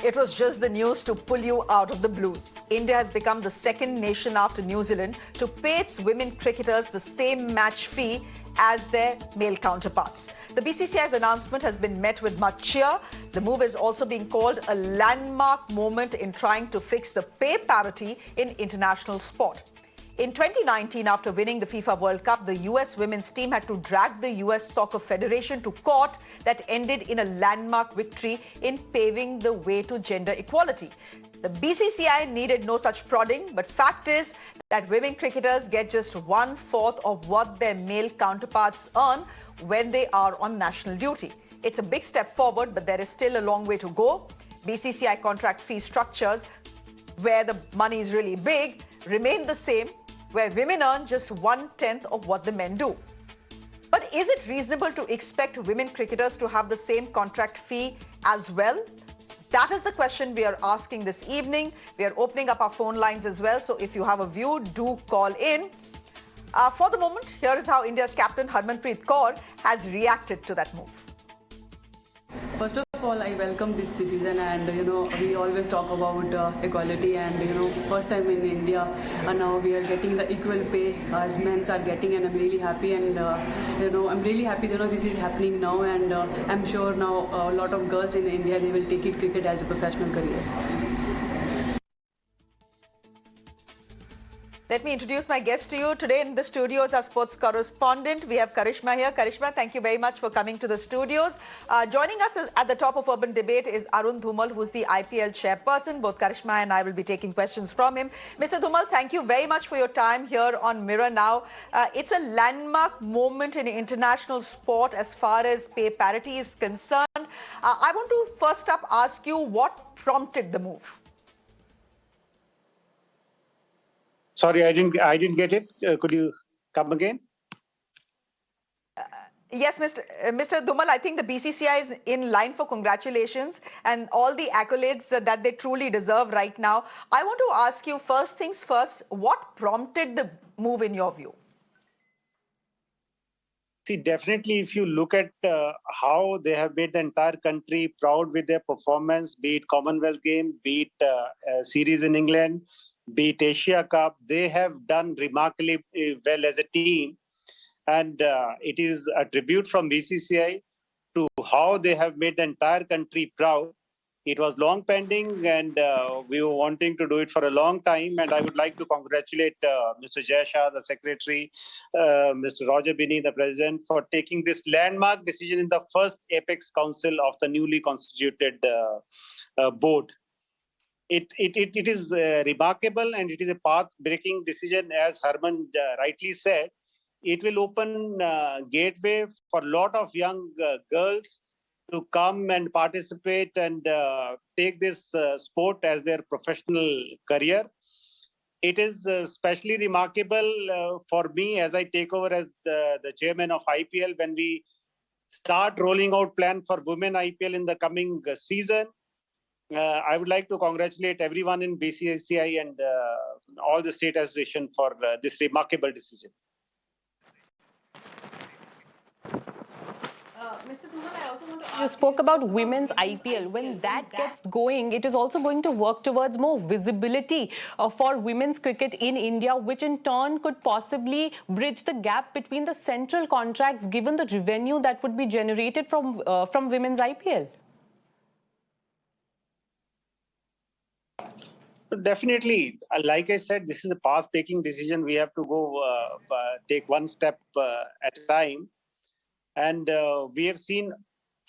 It was just the news to pull you out of the blues. India has become the second nation after New Zealand to pay its women cricketers the same match fee as their male counterparts. The BCCI's announcement has been met with much cheer. The move is also being called a landmark moment in trying to fix the pay parity in international sport. In 2019, after winning the FIFA World Cup, the US women's team had to drag the US Soccer Federation to court that ended in a landmark victory in paving the way to gender equality. The BCCI needed no such prodding, but fact is that women cricketers get just 1/4 of what their male counterparts earn when they are on national duty. It's a big step forward, but there is still a long way to go. BCCI contract fee structures, where the money is really big, remain the same, where women earn just 1/10 of what the men do. But is it reasonable to expect women cricketers to have the same contract fee as well? That is the question we are asking this evening. We are opening up our phone lines as well. So if you have a view, do call in. For the moment, here is how India's captain Harmanpreet Kaur has reacted to that move. First of all, I welcome this decision, and we always talk about equality, and first time in India, and now we are getting the equal pay as men are getting, and I'm really happy, and I'm really happy this is happening now, and I'm sure now a lot of girls in India, they will take it cricket as a professional career. Let me introduce my guest to you. Today in the studios, our sports correspondent. We have Karishma here. Karishma, thank you very much for coming to the studios. Joining us at the top of Urban Debate is Arun Dhumal, who's the IPL chairperson. Both Karishma and I will be taking questions from him. Mr. Dhumal, thank you very much for your time here on Mirror Now. It's a landmark moment in international sport as far as pay parity is concerned. I want to first up ask you what prompted the move. Sorry, I didn't get it. Could you come again? Yes, Mr. Dhumal, I think the BCCI is in line for congratulations and all the accolades that they truly deserve right now. I want to ask you, first things first, what prompted the move in your view? See, definitely, if you look at how they have made the entire country proud with their performance, be it Commonwealth Games, be it series in England, be it Asia Cup, they have done remarkably well as a team. And it is a tribute from BCCI to how they have made the entire country proud. It was long pending, and we were wanting to do it for a long time. And I would like to congratulate Mr. Jay Shah, the secretary, Mr. Roger Binney, the president, for taking this landmark decision in the first Apex Council of the newly constituted board. It is remarkable, and it is a path-breaking decision, as Harman rightly said. It will open gateway for a lot of young girls to come and participate and take this sport as their professional career. It is especially remarkable for me as I take over as the chairman of IPL when we start rolling out plan for women IPL in the coming season. I would like to congratulate everyone in BCCI and all the state association for this remarkable decision. Mr. Dhumal, I also want to ask you spoke about women's IPL. When that gets going, it is also going to work towards more visibility for women's cricket in India, which in turn could possibly bridge the gap between the central contracts given the revenue that would be generated from women's IPL. Definitely, like I said, this is a path-taking decision. We have to go take one step at a time. And we have seen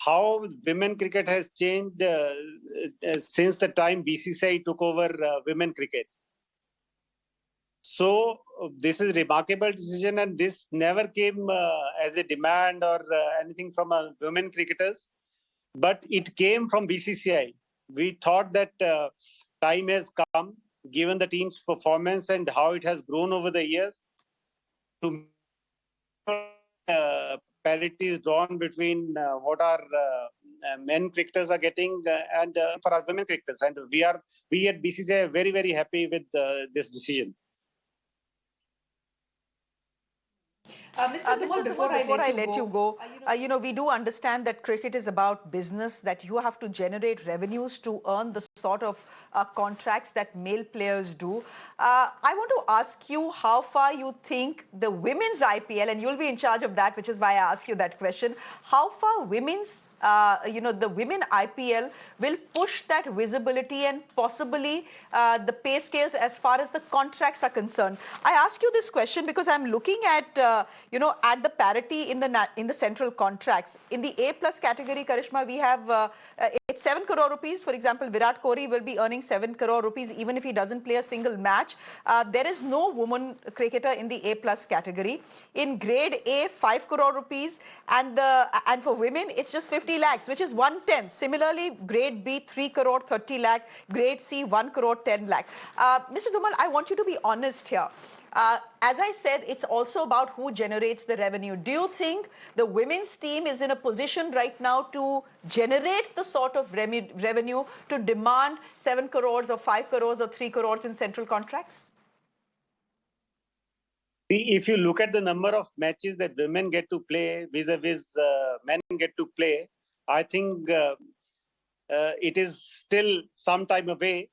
how women cricket has changed since the time BCCI took over women cricket. So this is a remarkable decision, and this never came as a demand or anything from women cricketers, but it came from BCCI. We thought that time has come, given the team's performance and how it has grown over the years, to parity is drawn between what our men cricketers are getting and for our women cricketers. And we at BCCI are very, very happy with this decision. Mr. Dhumal, before I let you go, we do understand that cricket is about business, that you have to generate revenues to earn the sort of contracts that male players do. I want to ask you how far you think the women's IPL, and you'll be in charge of that, which is why I ask you that question, how far the women IPL will push that visibility and possibly the pay scales as far as the contracts are concerned. I ask you this question because I'm looking at, at the parity in the central contracts. In the A plus category, Karishma, we have it's 7 crore rupees. For example, Virat Kohli will be earning 7 crore rupees even if he doesn't play a single match. There is no woman cricketer in the A plus category. In grade A, 5 crore rupees, and for women, it's just 50 lakhs, which is 1/10. Similarly, grade B, 3 crore 30 lakh, grade C, 1 crore 10 lakh. Mr. Dhumal, I want you to be honest here. As I said, it's also about who generates the revenue. Do you think the women's team is in a position right now to generate the sort of revenue to demand 7 crores or 5 crores or 3 crores in central contracts? If you look at the number of matches that women get to play vis-a-vis men get to play, I think it is still some time away.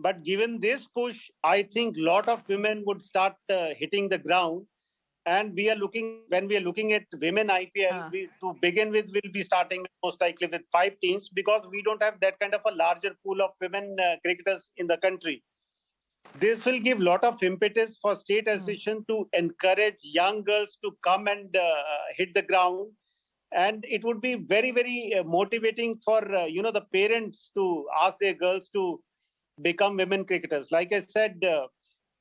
But given this push, I think a lot of women would start hitting the ground. And when we are looking at women IPL, to begin with, we'll be starting most likely with 5 teams because we don't have that kind of a larger pool of women cricketers in the country. This will give a lot of impetus for state association to encourage young girls to come and hit the ground. And it would be very, very motivating for, the parents to ask their girls to become women cricketers. Like I said,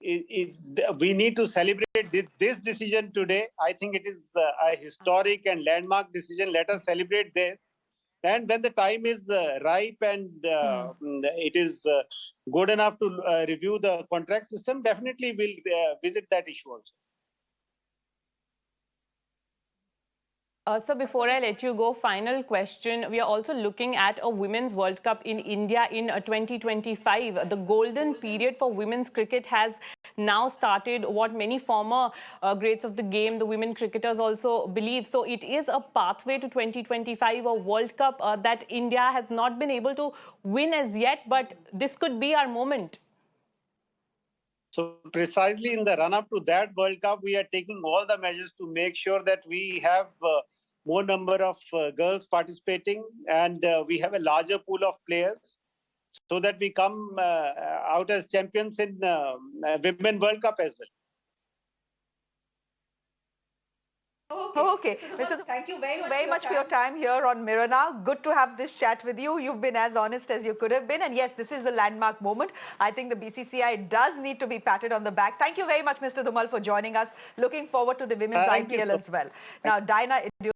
we need to celebrate this decision today. I think it is a historic and landmark decision. Let us celebrate this. And when the time is ripe and it is good enough to review the contract system, definitely we'll visit that issue also. So before I let you go, final question. We are also looking at a Women's World Cup in India in 2025. The golden period for women's cricket has now started, what many former greats of the game, the women cricketers also believe. So it is a pathway to 2025, a World Cup that India has not been able to win as yet, but this could be our moment. So precisely in the run-up to that World Cup, we are taking all the measures to make sure that we have more number of girls participating and we have a larger pool of players so that we come out as champions in Women World Cup as well. Okay. Mr. Thank you very much for your time here on Mirror Now. Good to have this chat with you. You've been as honest as you could have been. And yes, this is the landmark moment. I think the BCCI does need to be patted on the back. Thank you very much, Mr. Dhumal, for joining us. Looking forward to the women's IPL as well. Now, Dinah...